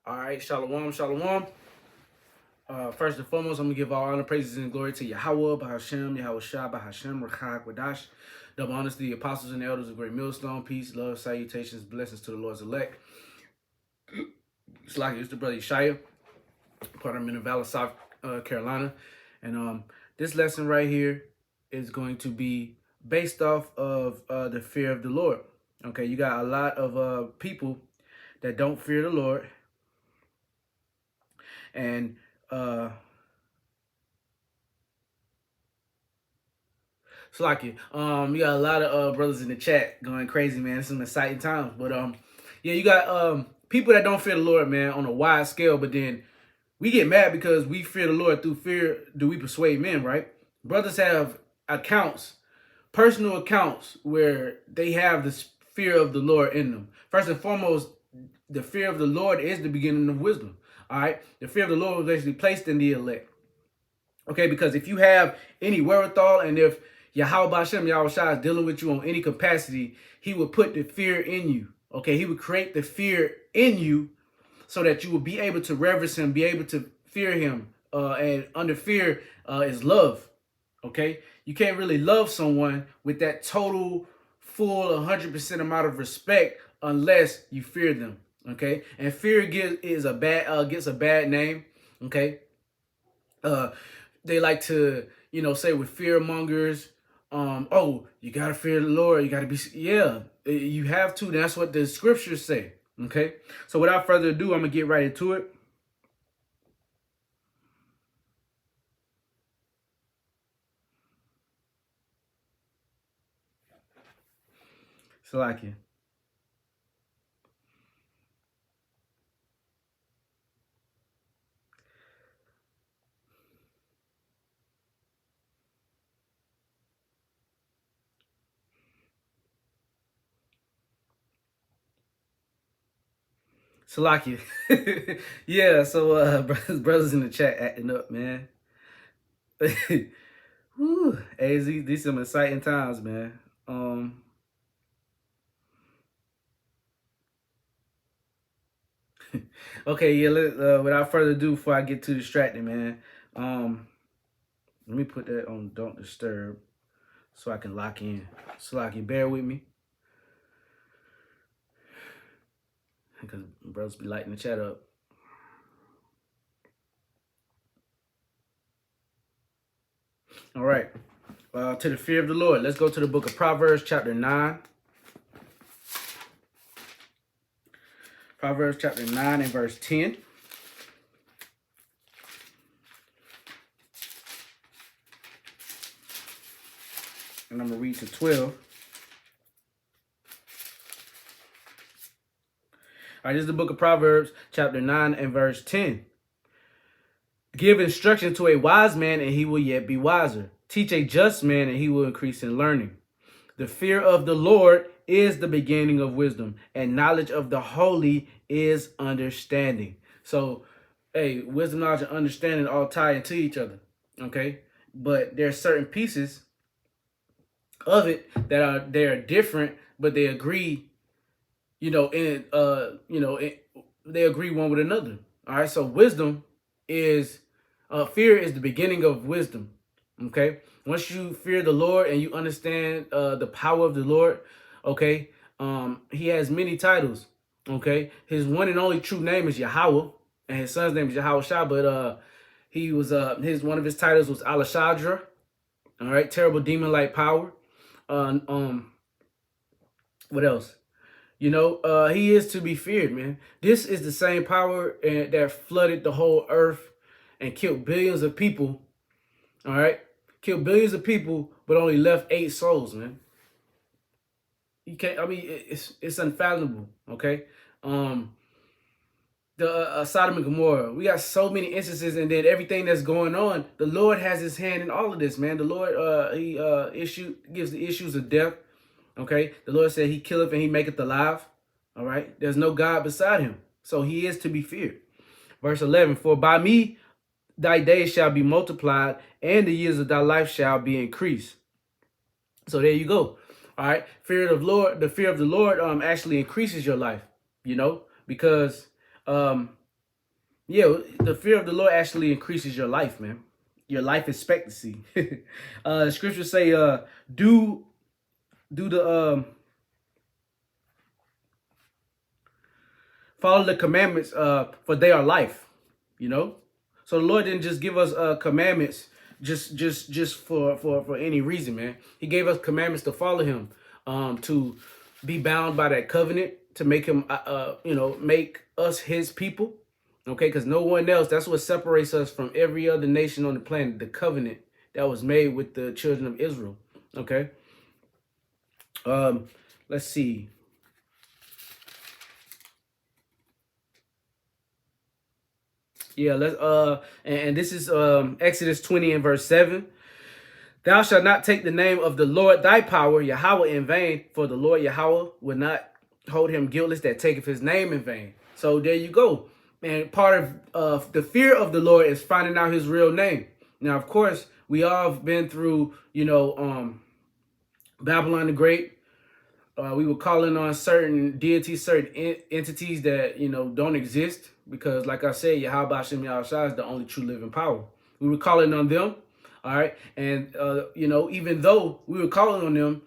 All right, shalom, shalom. First and foremost, I'm gonna give all honor, praises, and glory to Yahweh, Bahashem, Yahweh Shah, Bahashem, Rechak, Wadash. Double honors to the apostles and elders of Great Millstone. Peace, love, salutations, blessings to the Lord's elect. It's like it's the brother Yeshaya, part of Valley, South Carolina, and this lesson right here is going to be based off of the fear of the Lord. Okay, you got a lot of people that don't fear the Lord, and it's like it. You got a lot of brothers in the chat going crazy, man. It's some exciting times. But yeah, you got people that don't fear the Lord, man, on a wide scale. But then we get mad because we fear the Lord. Through fear do we persuade men, right? Brothers have accounts, personal accounts, where they have this fear of the Lord in them. First and foremost, the fear of the Lord is the beginning of wisdom. All right, the fear of the Lord was basically placed in the elect. Okay, because if you have any wherewithal, and if Yahweh Bashem, Yahweh Shah is dealing with you on any capacity, he would put the fear in you. Okay, he would create the fear in you so that you will be able to reverence him, be able to fear him. And under fear is love. Okay, you can't really love someone with that total, full, 100% amount of respect unless you fear them. Okay, and fear gets a bad name. Okay, they like to say with fear mongers, oh, you gotta fear the Lord, you gotta be, yeah, you have to. That's what the scriptures say. Okay, so without further ado, I'm gonna get right into it. Salakia. Salakia. Yeah, so brothers in the chat acting up, man. Whew. Hey, these some exciting times, man. Okay, yeah, without further ado, before I get too distracted, man, let me put that on don't disturb so I can lock in. Salakia, bear with me, because brothers be lighting the chat up. All right, to the fear of the Lord. Let's go to the book of Proverbs, chapter 9. Proverbs chapter 9 and verse 10. And I'm going to read to 12. All right, this is the book of Proverbs, chapter 9 and verse 10. Give instruction to a wise man, and he will yet be wiser. Teach a just man, and he will increase in learning. The fear of the Lord is the beginning of wisdom, and knowledge of the holy is understanding. So, hey, wisdom, knowledge, and understanding all tie into each other. Okay, but there are certain pieces of it that they are different, but they agree. They agree one with another. All right, so wisdom is fear is the beginning of wisdom. Okay, once you fear the Lord and you understand the power of the Lord, okay, he has many titles. Okay, his one and only true name is Yahweh, and his son's name is Yahweh Shah. But he was one of his titles was Alashadra. All right, terrible demon-like power. What else? He is to be feared, man. This is the same power that flooded the whole earth and killed billions of people. All right, killed billions of people, but only left 8 souls, man. You can't. I mean, it's unfathomable. Okay, the Sodom and Gomorrah. We got so many instances, and then everything that's going on. The Lord has His hand in all of this, man. The Lord, He gives the issues of death. Okay, the Lord said He killeth and He maketh alive. All right, there's no God beside Him, so He is to be feared. Verse 11: For by me thy days shall be multiplied, and the years of thy life shall be increased. So there you go. All right, fear of the Lord. The fear of the Lord actually increases your life. Because Yeah, the fear of the Lord actually increases your life, man. Your life expectancy. Scriptures say, do do the follow the commandments, for they are life. You know, so the Lord didn't just give us commandments just for any reason, man. He gave us commandments to follow Him, to be bound by that covenant, to make Him, make us His people. Okay, because no one else. That's what separates us from every other nation on the planet. The covenant that was made with the children of Israel. Okay. Um, let's see. Yeah, let's and this is Exodus 20 and verse 7. Thou shalt not take the name of the Lord thy power, Yahweh, in vain, for the Lord Yahweh will not hold him guiltless that taketh his name in vain. So there you go. And part of the fear of the Lord is finding out his real name. Now, of course, we all have been through, Babylon the Great. We were calling on certain deities, certain entities that, don't exist. Because, like I said, Yahweh Shem Yahushua is the only true living power. We were calling on them. All right. And, even though we were calling on them,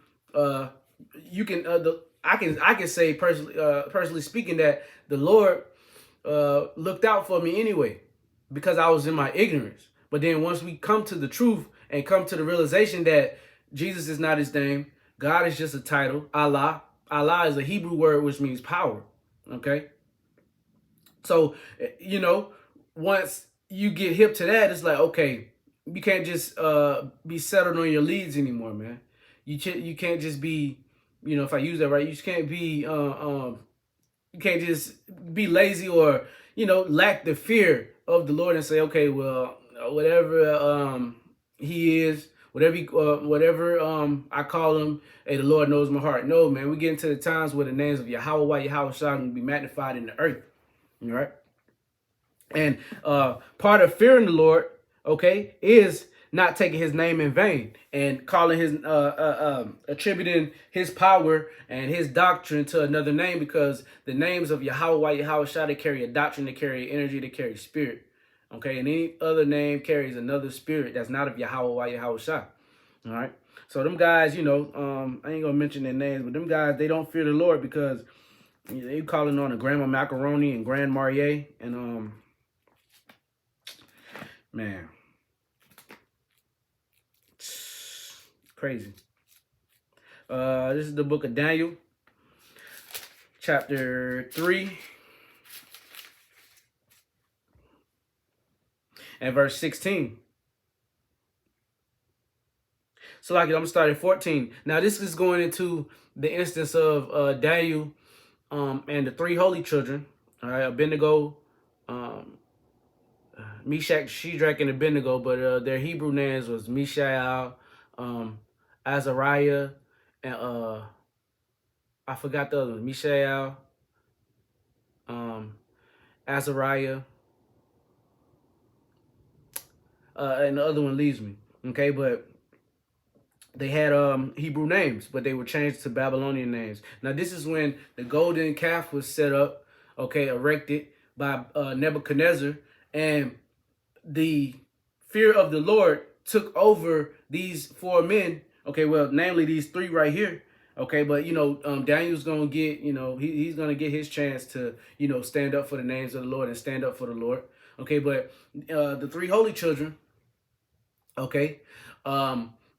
I can say personally speaking that the Lord looked out for me anyway, because I was in my ignorance. But then once we come to the truth and come to the realization that Jesus is not his name, God is just a title, Allah. Allah is a Hebrew word which means power. Okay. So, once you get hip to that, it's like, okay, you can't just be settled on your leads anymore, man. You can't just be, if I use that right, you just can't be you can't just be lazy or, lack the fear of the Lord and say, okay, well, whatever he is, whatever I call him, hey, the Lord knows my heart. No, man, we get into the times where the names of Yahweh, Yahweh Shah will be magnified in the earth. All right. And part of fearing the Lord, okay, is not taking his name in vain and calling his attributing his power and his doctrine to another name, because the names of Yahweh, Yahweh Shah, they carry a doctrine, they carry energy, they carry spirit. Okay, and any other name carries another spirit that's not of Yahweh, Yahweh Shah. All right. So them guys, I ain't gonna mention their names, but them guys, they don't fear the Lord because they calling on a Grandma Macaroni and Grand Marnier and man, crazy. This is the book of Daniel, chapter 3 and verse 16. So like I'm gonna start at 14. Now this is going into the instance of Daniel and the three holy children. All right, Abednego, Meshach, Shadrach, and Abednego, but their Hebrew names was Mishael, Azariah, and I forgot the other one. Mishael, Azariah, and the other one leaves me. Okay, but they had Hebrew names, but they were changed to Babylonian names. Now this is when the golden calf was set up, okay, erected by Nebuchadnezzar, and the fear of the Lord took over these four men. Okay, well, namely these three right here. Okay, but Daniel's gonna get, he's gonna get his chance to, stand up for the names of the Lord and stand up for the Lord. Okay, but the three holy children, okay,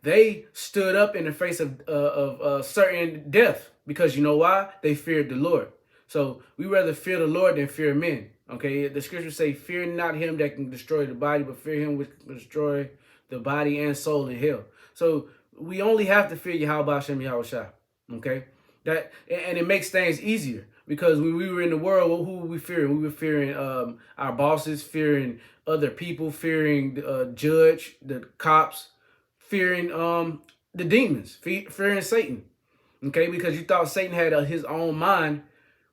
they stood up in the face of certain death, because you know why? They feared the Lord. So we rather fear the Lord than fear men. Okay, the scriptures say, fear not him that can destroy the body, but fear him which can destroy the body and soul in hell. So we only have to fear Yahweh Hashem Yahweh Shah. Okay, and it makes things easier, because when we were in the world, who were we fearing? We were fearing our bosses, fearing other people, fearing the judge, the cops, fearing the demons, fearing Satan. Okay, because you thought Satan had his own mind,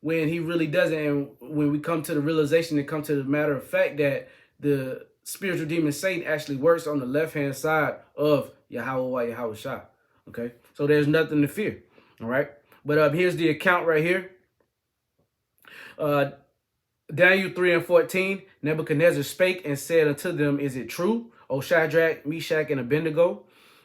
when he really doesn't. And when we come to the realization and come to the matter of fact that the spiritual demon Satan actually works on the left-hand side of Yahweh, Yahweh Shah. Okay, so there's nothing to fear. All right, but here's the account right here. Daniel 3 and 14, Nebuchadnezzar spake and said unto them, Is it true, O Shadrach, Meshach, and Abednego?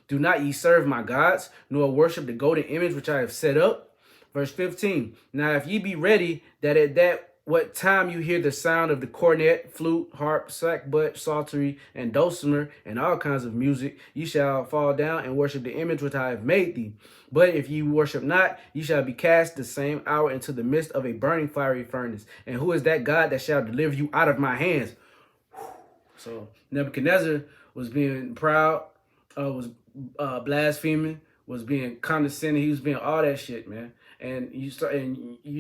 Do not ye serve my gods, nor worship the golden image which I have set up? Verse 15, Now if ye be ready, that at that what time you hear the sound of the cornet, flute, harp, sackbut, psaltery, and dulcimer, and all kinds of music, ye shall fall down and worship the image which I have made thee. But if ye worship not, ye shall be cast the same hour into the midst of a burning fiery furnace. And who is that God that shall deliver you out of my hands? So Nebuchadnezzar was being proud, was blaspheming, was being condescending. He was being all that shit, man. And you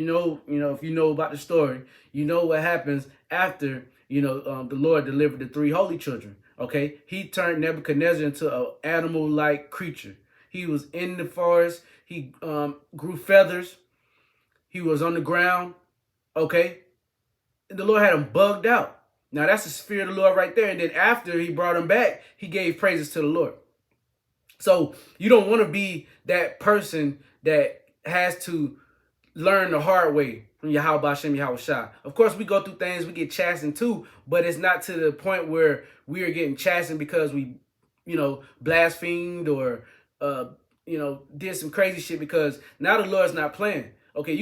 know, if you know about the story, you know what happens after, the Lord delivered the three holy children. Okay, he turned Nebuchadnezzar into an animal-like creature. He was in the forest. He grew feathers. He was on the ground. Okay, and the Lord had him bugged out. Now that's the spirit of the Lord right there. And then after he brought him back, he gave praises to the Lord. So you don't want to be that person that has to learn the hard way from Yahweh Hashem Yahweh Shah. Of course, we go through things, we get chastened too, but it's not to the point where we are getting chastened because we, blasphemed or, did some crazy shit, because now the Lord's not playing. Okay,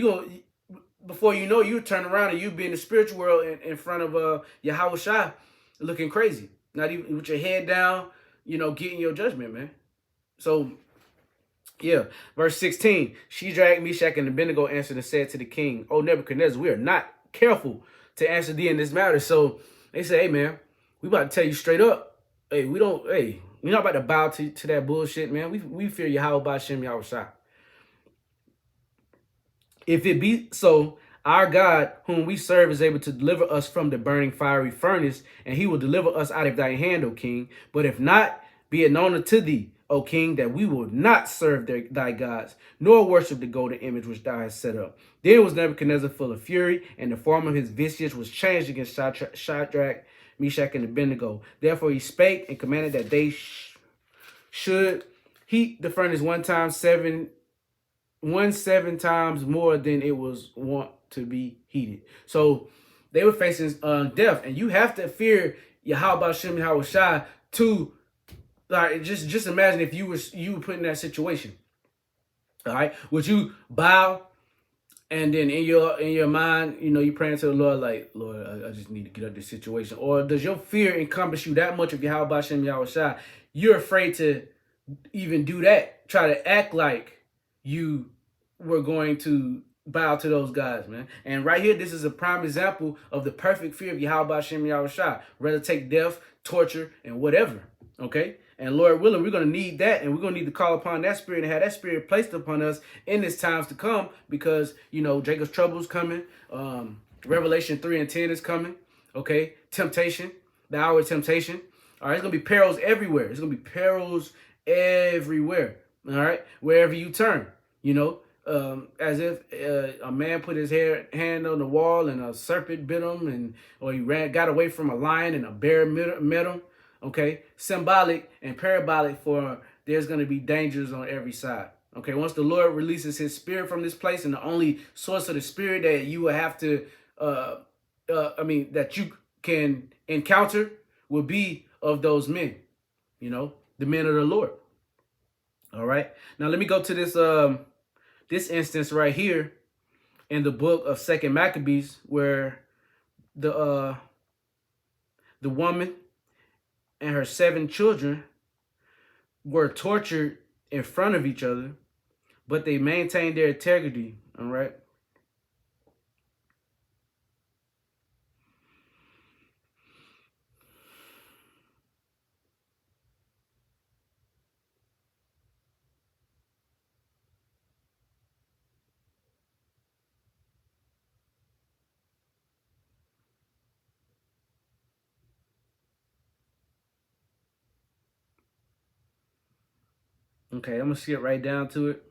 before you know, you turn around and you be in the spiritual world in front of Yahweh Shah looking crazy. Not even with your head down, getting your judgment, man. So, yeah, verse 16, Shadrach, Meshach, and Abednego answered and said to the king, O Nebuchadnezzar, we are not careful to answer thee in this matter. So they say, hey, man, we about to tell you straight up. Hey, we're not about to bow to that bullshit, man. We fear Yahweh Hashem Yahweh Shah. If it be so, our God, whom we serve, is able to deliver us from the burning fiery furnace, and he will deliver us out of thy hand, O king. But if not, be it known unto thee, O king, that we will not serve thy gods, nor worship the golden image which thou hast set up. Then was Nebuchadnezzar full of fury, and the form of his visage was changed against Shadrach, Meshach, and Abednego. Therefore he spake and commanded that they should heat the furnace seven times more than it was wont to be heated. So they were facing death, and you have to fear Yahweh Hashem Yahweh Shah to, like, just imagine if you were put in that situation. All right, would you bow, and then in your mind, you praying to the Lord like, Lord, I just need to get out of this situation, or does your fear encompass you that much of Yahweh Hashem Yahweh Shah? You're afraid to even do that. Try to act like you were going to bow to those guys, man. And right here, this is a prime example of the perfect fear of Yahweh Hashem Yahweh Shah. Rather take death, torture, and whatever. Okay? And Lord willing, we're going to need that, and we're going to need to call upon that spirit and have that spirit placed upon us in this times to come, because, Jacob's trouble is coming. Revelation 3 and 10 is coming. Okay? Temptation, the hour of temptation. All right? It's going to be perils everywhere. It's going to be perils everywhere. All right? Wherever you turn, as if a man put his hand on the wall and a serpent bit him, or he got away from a lion and a bear met him. Okay, symbolic and parabolic for there's going to be dangers on every side. Okay, once the Lord releases his spirit from this place, and the only source of the spirit that you will have to, that you can encounter will be of those men, the men of the Lord. All right, now let me go to this instance right here in the book of 2 Maccabees, where the woman and her 7 children were tortured in front of each other, but they maintained their integrity. All right. Okay, I'm going to skip right down to it.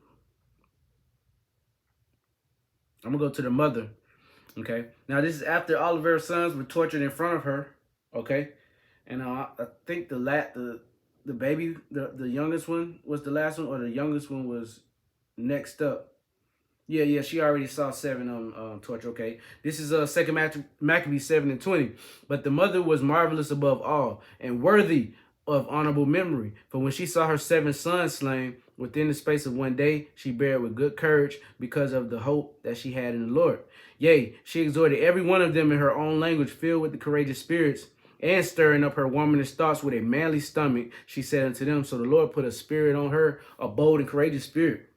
I'm going to go to the mother. Okay, now this is after all of her sons were tortured in front of her. Okay, and I think the baby, the youngest one was the last one, or the youngest one was next up. Yeah, she already saw 7 on Torch. Okay, this is Second Maccabees 7:20. But the mother was marvelous above all and worthy of honorable memory. For when she saw her 7 sons slain within the space of 1 day, she bare with good courage because of the hope that she had in the Lord. Yea, she exhorted every one of them in her own language, filled with the courageous spirits, and stirring up her womanish thoughts with a manly stomach. She said unto them, so the Lord put a spirit on her, a bold and courageous spirit.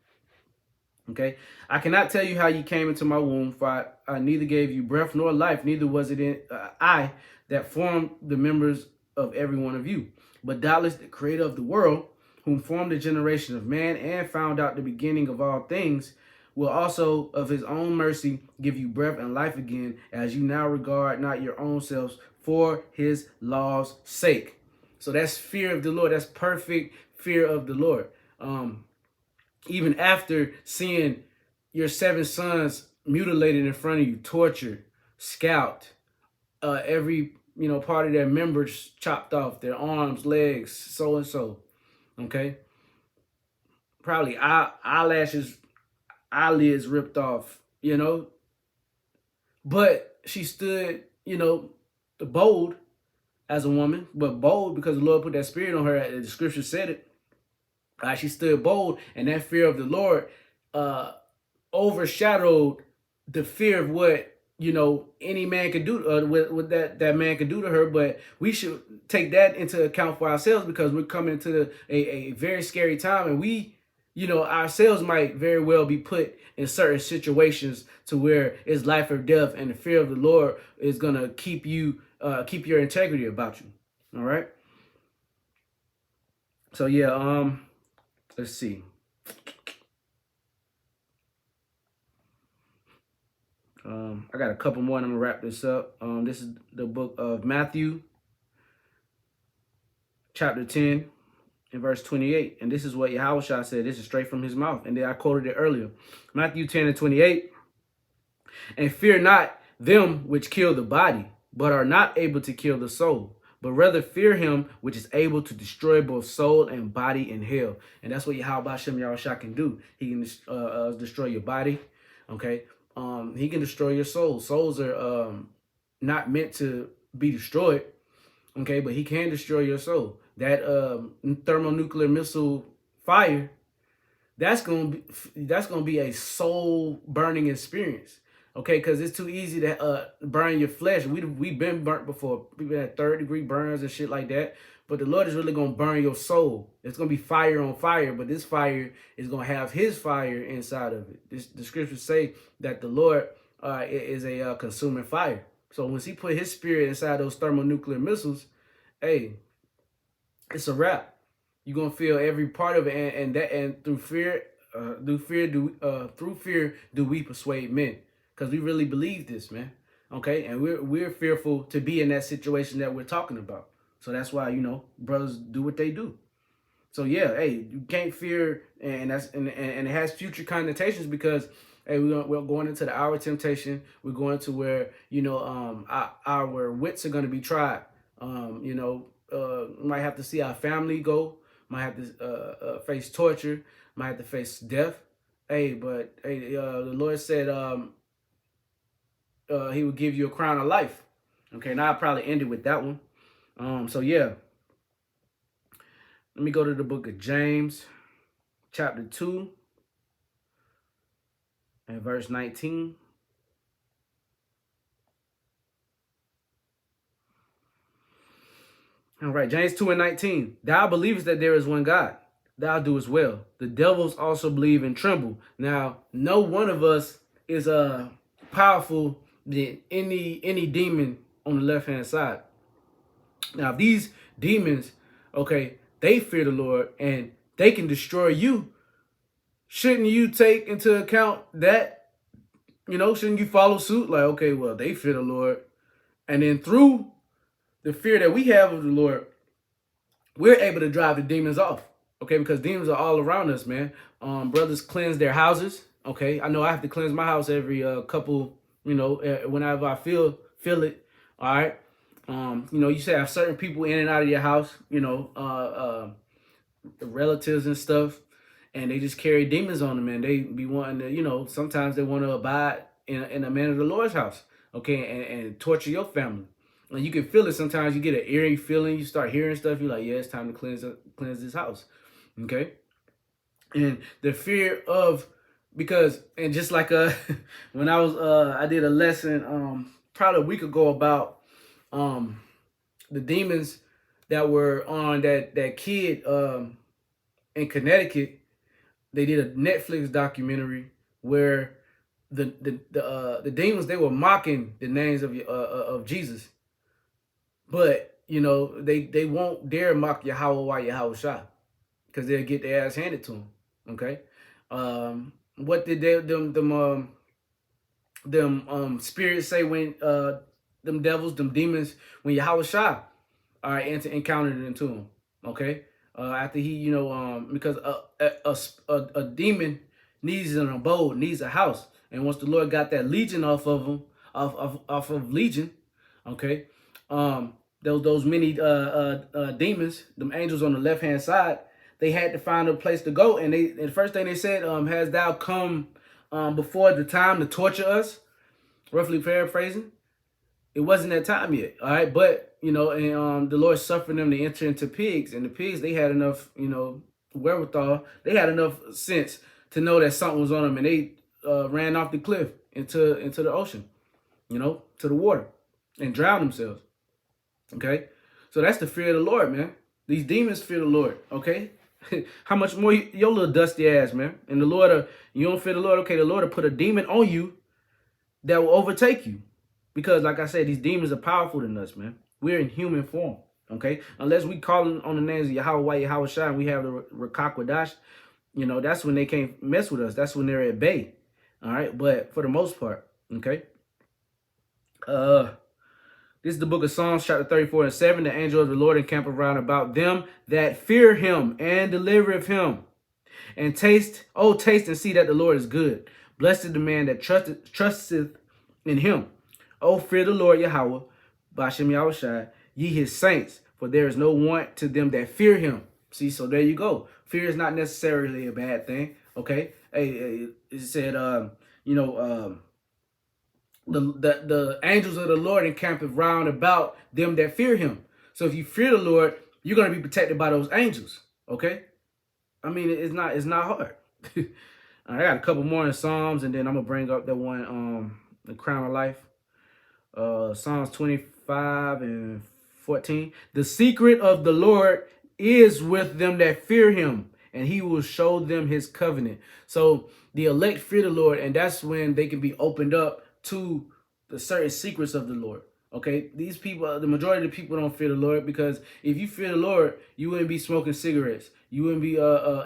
Okay, I cannot tell you how you came into my womb, for I neither gave you breath nor life, neither was it I that formed the members of every one of you. But doubtless the creator of the world, whom formed the generation of man and found out the beginning of all things, will also of his own mercy give you breath and life again, as you now regard not your own selves for his law's sake. So that's fear of the Lord. That's perfect fear of the Lord. Even after seeing your 7 sons mutilated in front of you, tortured, scalped, every part of their members chopped off, their arms, legs, so and so. Okay, probably eyelashes, eyelids ripped off. But she stood, bold as a woman, but bold because the Lord put that spirit on her. The scripture said it. She stood bold, and that fear of the Lord overshadowed the fear of what any man could do, what that man could do to her. But we should take that into account for ourselves, because we're coming into a very scary time, and we ourselves might very well be put in certain situations to where it's life or death, and the fear of the Lord is gonna keep keep your integrity about you. All right. So yeah, let's see. I got a couple more, and I'm gonna wrap this up. This is the book of Matthew, chapter 10, and verse 28. And this is what Yahushua said. This is straight from his mouth. And then I quoted it earlier. Matthew 10 and 28. And fear not them which kill the body, but are not able to kill the soul, but rather fear him which is able to destroy both soul and body in hell. And that's what Yahweh Shem Yahushua can do. He can destroy your body. Okay. He can destroy your soul. Souls are not meant to be destroyed. Okay, but he can destroy your soul. That thermonuclear missile fire, that's gonna be a soul burning experience. Okay, because it's too easy to burn your flesh. We've been burnt before. We've had 3rd-degree burns and shit like that. But the Lord is really gonna burn your soul. It's gonna be fire on fire, but this fire is gonna have his fire inside of it. The scriptures say that the Lord is a consuming fire. So once he put his spirit inside those thermonuclear missiles, hey, it's a wrap. You're gonna feel every part of it, and through fear do we persuade men, because we really believe this, man. Okay, and we're fearful to be in that situation that we're talking about. So that's why brothers do what they do. So yeah, hey, you can't fear, and it has future connotations, because hey, we're going into the hour of temptation. We're going to where our wits are going to be tried. Might have to see our family go. Might have to face torture. Might have to face death. Hey, but hey, the Lord said he would give you a crown of life. Okay, and I'll probably end it with that one. So yeah, let me go to the book of James, chapter 2, and verse 19. All right, James 2 and 19. Thou believest that there is one God. Thou doest well. The devils also believe and tremble. Now, no one of us is powerful than any demon on the left-hand side. Now, these demons, okay, they fear the Lord and they can destroy you. Shouldn't you take into account that? Shouldn't you follow suit? Like, okay, well, they fear the Lord. And then through the fear that we have of the Lord, we're able to drive the demons off. Okay, because demons are all around us, man. Brothers cleanse their houses. Okay, I know I have to cleanse my house every couple, whenever I feel it. All right. You should have certain people in and out of your house, relatives and stuff. and they just carry demons on them, and they be wanting to, sometimes they want to abide in a man of the Lord's house, okay, and torture your family. And you can feel it sometimes. You get an eerie feeling. You start hearing stuff. You're like, yeah, it's time to cleanse this house, okay. And the fear of, because, and just like when I did a lesson probably a week ago about the demons that were on that kid in Connecticut. They did a Netflix documentary where the demons, they were mocking the names of Jesus, but they won't dare mock Yahweh Yahweh Shah, because they'll get their ass handed to them. Okay, what did them spirits say when them devils, them demons, when Yahweh Shah encountered them to him? Okay, after he, because a demon needs an abode, needs a house, and once the Lord got that legion off of him, off of Legion, okay, those many demons, them angels on the left hand side, they had to find a place to go, and the first thing they said, has thou come before the time to torture us? Roughly paraphrasing. It wasn't that time yet, all right? But, and the Lord suffered them to enter into pigs, and the pigs, they had enough, wherewithal, they had enough sense to know that something was on them, and they ran off the cliff into the ocean, to the water, and drowned themselves, okay? So that's the fear of the Lord, man. These demons fear the Lord, okay? How much more your little dusty ass, man? And the Lord, you don't fear the Lord, okay? The Lord will put a demon on you that will overtake you. Because, like I said, these demons are powerful than us, man. We're in human form, okay? Unless we call on the names of Yahweh, Yahweh Shai, and we have the Rakakwadash, that's when they can't mess with us. That's when they're at bay, all right? But for the most part, okay? This is the book of Psalms, chapter 34:7. The angel of the Lord encamp around about them that fear him and delivereth him. And taste and see that the Lord is good. Blessed is the man that trusteth in him. Oh, fear the Lord Yahweh, Bashem Yahushai, ye his saints, for there is no want to them that fear him. See, so there you go. Fear is not necessarily a bad thing, okay? It said, the angels of the Lord encamp round about them that fear him. So if you fear the Lord, you're going to be protected by those angels, okay? I mean, it's not hard. I got a couple more in Psalms, and then I'm going to bring up that one, the Crown of Life. Psalms 25:14. The secret of the Lord is with them that fear him, and he will show them his covenant. So the elect fear the Lord, and that's when they can be opened up to the certain secrets of the Lord. Okay, these people, the majority of the people don't fear the Lord, because if you fear the Lord, you wouldn't be smoking cigarettes. You wouldn't be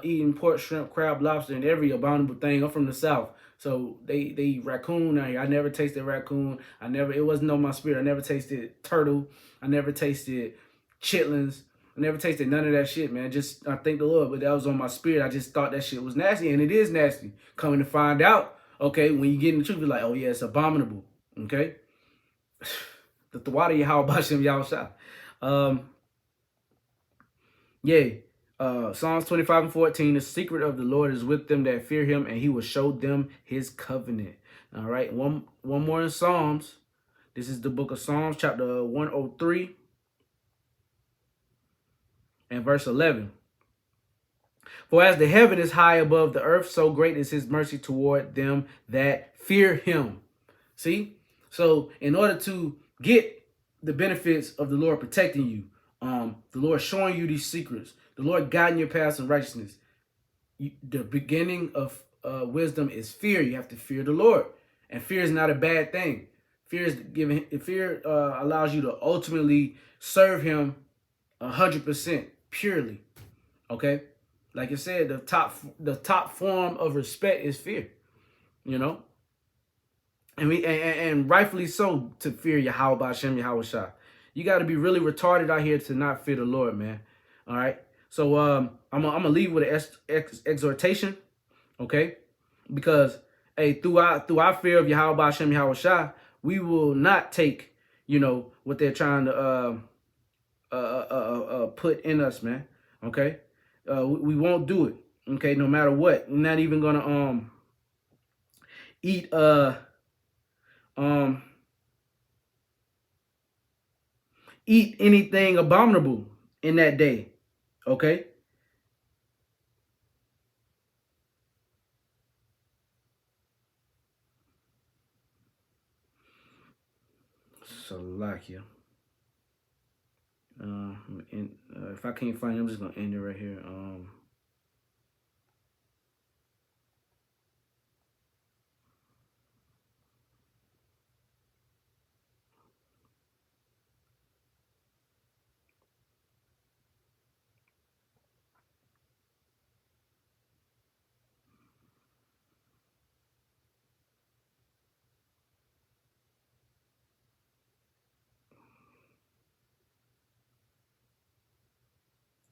eating pork, shrimp, crab, lobster, and every abominable thing. I'm from the South. So they eat raccoon out here. I never tasted raccoon. It wasn't on my spirit. I never tasted turtle. I never tasted chitlins. I never tasted none of that shit, man. I thank the Lord, but that was on my spirit. I just thought that shit was nasty, and it is nasty. Coming to find out, okay, when you get in the truth, you're like, oh yeah, it's abominable, okay? The Thawada Yahweh Bashem Yahushua. Psalms 25:14. The secret of the Lord is with them that fear him, and he will show them his covenant. All right, one more in Psalms. This is the book of Psalms, chapter 103 and verse 11. For as the heaven is high above the earth, so great is his mercy toward them that fear him. See? So in order to get the benefits of the Lord protecting you, the Lord showing you these secrets, the Lord guiding your paths in righteousness, the beginning of wisdom is fear. You have to fear the Lord, and fear is not a bad thing. Fear allows you to ultimately serve him 100% purely. Okay, like I said, the top form of respect is fear. And rightfully so, to fear Yahweh Bashem Yahweh Shah. You got to be really retarded out here to not fear the Lord, man. All right. So I'm gonna leave with an exhortation, okay? Because through our fear of Yahweh Bashem Yahweh Shah, we will not take what they're trying to put in us, man. Okay. We won't do it. Okay, no matter what. You're not even gonna eat um eat anything abominable in that day. Okay? Salakia. And if I can't find it, I'm just gonna end it right here.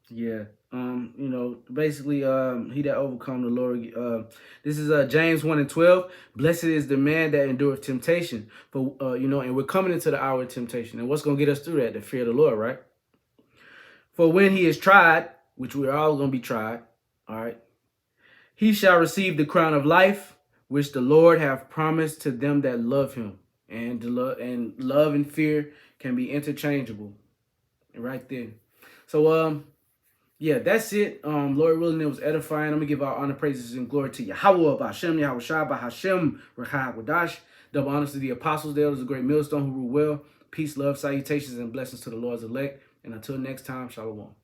Yeah. Basically, he that overcome the Lord. This is James 1:12. Blessed is the man that endureth temptation. For and we're coming into the hour of temptation. And what's gonna get us through that? The fear of the Lord, right? For when he is tried, which we're all gonna be tried, all right, he shall receive the crown of life, which the Lord hath promised to them that love him. And love and fear can be interchangeable. Right there. So yeah, that's it. Lord willing, it was edifying. I'm gonna give our honor, praises, and glory to Yahweh, B'Hashem, Yahweh Shai, B'Hashem, Rechai Wadash. Double honors to the apostles. There was a great millstone who rule well. Peace, love, salutations, and blessings to the Lord's elect. And until next time, Shalom.